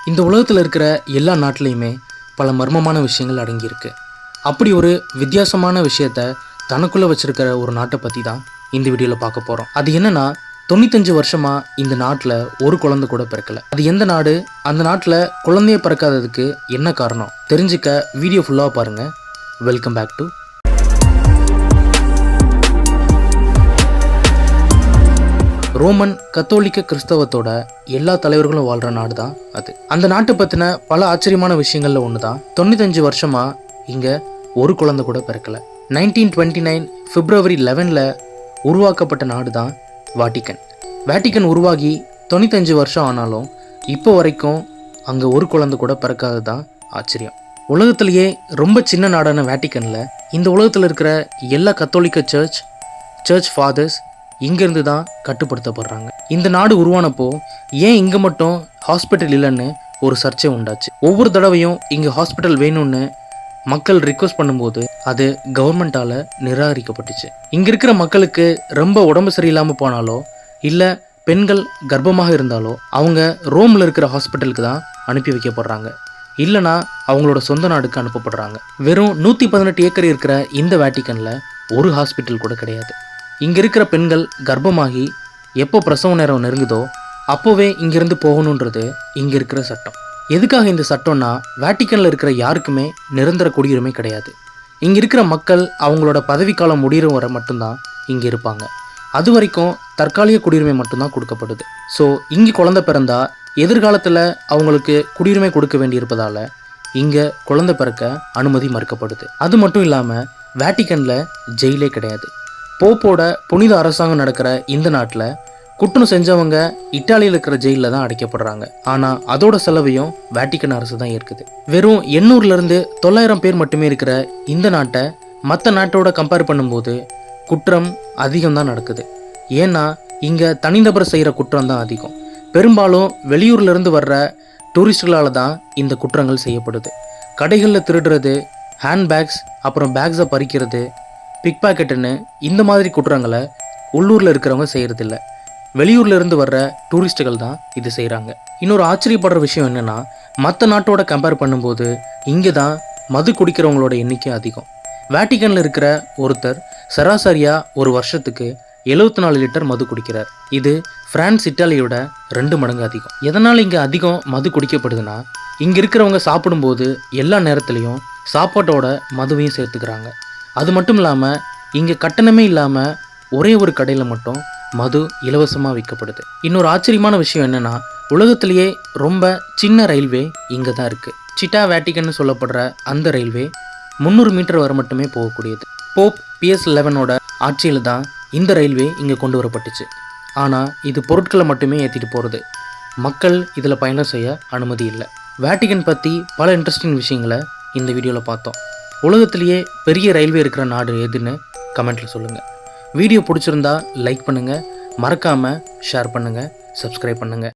இந்த உலகத்தில் இருக்கிற எல்லா நாட்டிலையுமே பல மர்மமான விஷயங்கள் அடங்கியிருக்கு. அப்படி ஒரு வித்தியாசமான விஷயத்த தனக்குள்ளே வச்சிருக்கிற ஒரு நாட்டை பற்றி தான் இந்த வீடியோவில் பார்க்க போகிறோம். அது என்னன்னா, 95 வருஷமாக இந்த நாட்டில் ஒரு குழந்தை கூட பிறக்கலை. அது எந்த நாடு? அந்த நாட்டில் குழந்தைய பிறக்காததுக்கு என்ன காரணம்? தெரிஞ்சுக்க வீடியோ ஃபுல்லாக பாருங்கள். வெல்கம் பேக் டு ரோமன் கத்தோலிக்க கிறிஸ்தவத்தோட எல்லா தலைவர்களும் வாழ்கிற நாடு தான் அது. அந்த நாட்டை பற்றின பல ஆச்சரியமான விஷயங்களில் ஒன்று தான், 95 வருஷமாக இங்கே ஒரு குழந்தை கூட பிறக்கலை. 1929 பிப்ரவரி 11 உருவாக்கப்பட்ட நாடு தான் வாட்டிக்கன். வாட்டிக்கன் உருவாகி 95 வருஷம் ஆனாலும் இப்போ வரைக்கும் அங்கே ஒரு குழந்தை கூட பிறக்காது தான் ஆச்சரியம். உலகத்திலேயே ரொம்ப சின்ன நாடான வாட்டிக்கனில் இந்த உலகத்தில் இருக்கிற எல்லா கத்தோலிக்க சர்ச் ஃபாதர்ஸ் இங்கேருந்து தான் கட்டுப்படுத்தப்படுறாங்க. இந்த நாடு உருவானப்போ ஏன் இங்கே மட்டும் ஹாஸ்பிட்டல் இல்லைன்னு ஒரு சர்ச்சை உண்டாச்சு. ஒவ்வொரு தடவையும் இங்கே ஹாஸ்பிட்டல் வேணும்னு மக்கள் ரிக்வஸ்ட் பண்ணும்போது அது கவர்மெண்ட்டால் நிராகரிக்கப்பட்டுச்சு. இங்கே இருக்கிற மக்களுக்கு ரொம்ப உடம்பு சரியில்லாமல் போனாலோ இல்லை பெண்கள் கர்ப்பமாக இருந்தாலோ அவங்க ரோமில் இருக்கிற ஹாஸ்பிட்டலுக்கு தான் அனுப்பி வைக்கப்படுறாங்க, இல்லைனா அவங்களோட சொந்த நாடுக்கு அனுப்பப்படுறாங்க. வெறும் 118 ஏக்கர் இருக்கிற இந்த வாட்டிக்கனில் ஒரு ஹாஸ்பிட்டல் கூட கிடையாது. இங்கே இருக்கிற பெண்கள் கர்ப்பமாகி எப்போ பிரசவ நேரம் நெருங்குதோ அப்போவே இங்கேருந்து போகணுன்றது இங்கே இருக்கிற சட்டம். எதுக்காக இந்த சட்டம்னா, வாட்டிக்கனில் இருக்கிற யாருக்குமே நிரந்தர குடியுரிமை கிடையாது. இங்கே இருக்கிற மக்கள் அவங்களோட பதவிக்காலம் முடிகிற வரை மட்டும்தான் இங்கே இருப்பாங்க. அது வரைக்கும் தற்காலிக குடியுரிமை மட்டும்தான் கொடுக்கப்படுது. ஸோ இங்கே குழந்தை பிறந்தா எதிர்காலத்தில் அவங்களுக்கு குடியுரிமை கொடுக்க வேண்டியிருப்பதால் இங்கே குழந்தை பிறக்க அனுமதி மறுக்கப்படுது. அது மட்டும் இல்லாமல் வாட்டிக்கனில் ஜெயிலே கிடையாது. போப்போட புனித அரசாங்கம் நடக்கிற இந்த நாட்டில் குற்றம் செஞ்சவங்க இட்டாலியில் இருக்கிற ஜெயிலில் தான் அடைக்கப்படுறாங்க. ஆனால் அதோட செலவையும் வாட்டிக்கன் அரசு தான் ஏற்குது. வெறும் 800 900 பேர் மட்டுமே இருக்கிற இந்த நாட்டை மற்ற நாட்டோட கம்பேர் பண்ணும்போது குற்றம் அதிகம் தான் நடக்குது. ஏன்னா இங்கே தனிநபர் செய்கிற குற்றம் தான் அதிகம். பெரும்பாலும் வெளியூர்லேருந்து வர்ற டூரிஸ்டுகளால் தான் இந்த குற்றங்கள் செய்யப்படுது. கடைகளில் திருடுறது, ஹேண்ட்பேக்ஸ், அப்புறம் பேக்ஸை பறிக்கிறது, பிக் பாக்கெட்டுன்னு இந்த மாதிரி குற்றங்களை உள்ளூரில் இருக்கிறவங்க செய்கிறதில்ல. வெளியூரில் இருந்து வர்ற டூரிஸ்ட்டுகள் தான் இது செய்கிறாங்க. இன்னொரு ஆச்சரியப்படுற விஷயம் என்னென்னா, மற்ற நாட்டோட கம்பேர் பண்ணும்போது இங்கே தான் மது குடிக்கிறவங்களோட எண்ணிக்கை அதிகம். வாட்டிக்கனில் இருக்கிற ஒருத்தர் சராசரியாக ஒரு வருஷத்துக்கு 74 லிட்டர் மது குடிக்கிறார். இது பிரான்ஸ் இட்டாலியோட 2 மடங்கு அதிகம். எதனால் இங்கே அதிகம் மது குடிக்கப்படுதுன்னா, இங்கே இருக்கிறவங்க சாப்பிடும்போது எல்லா நேரத்துலையும் சாப்பாட்டோட மதுவையும் சேர்த்துக்கிறாங்க. அது மட்டும் இல்லாமல் இங்கே கட்டணமே இல்லாமல் ஒரே ஒரு கடையில் மட்டும் மது இலவசமாக விற்கப்படுது. இன்னொரு ஆச்சரியமான விஷயம் என்னென்னா, உலகத்திலேயே ரொம்ப சின்ன ரயில்வே இங்கே தான் இருக்குது. சிட்டா வாட்டிக்கன்னு சொல்லப்படுற அந்த ரயில்வே 300 மீட்டர் வரை மட்டுமே போகக்கூடியது. போப் PS 11 ஆட்சியில் தான் இந்த ரயில்வே இங்கே கொண்டு வரப்பட்டுச்சு. ஆனால் இது பொருட்களை மட்டுமே ஏற்றிட்டு போகிறது. மக்கள் இதில் பயணம் செய்ய அனுமதி இல்லை. வாட்டிக்கன் பற்றி பல இன்ட்ரெஸ்டிங் விஷயங்களை இந்த வீடியோவில் பார்த்தோம். உலகத்திலேயே பெரிய ரயில்வே இருக்கிற நாடு எதுன்னு கமெண்ட்டில் சொல்லுங்கள். வீடியோ பிடிச்சிருந்தா லைக் பண்ணுங்கள், மறக்காமல் ஷேர் பண்ணுங்கள், சப்ஸ்கிரைப் பண்ணுங்கள்.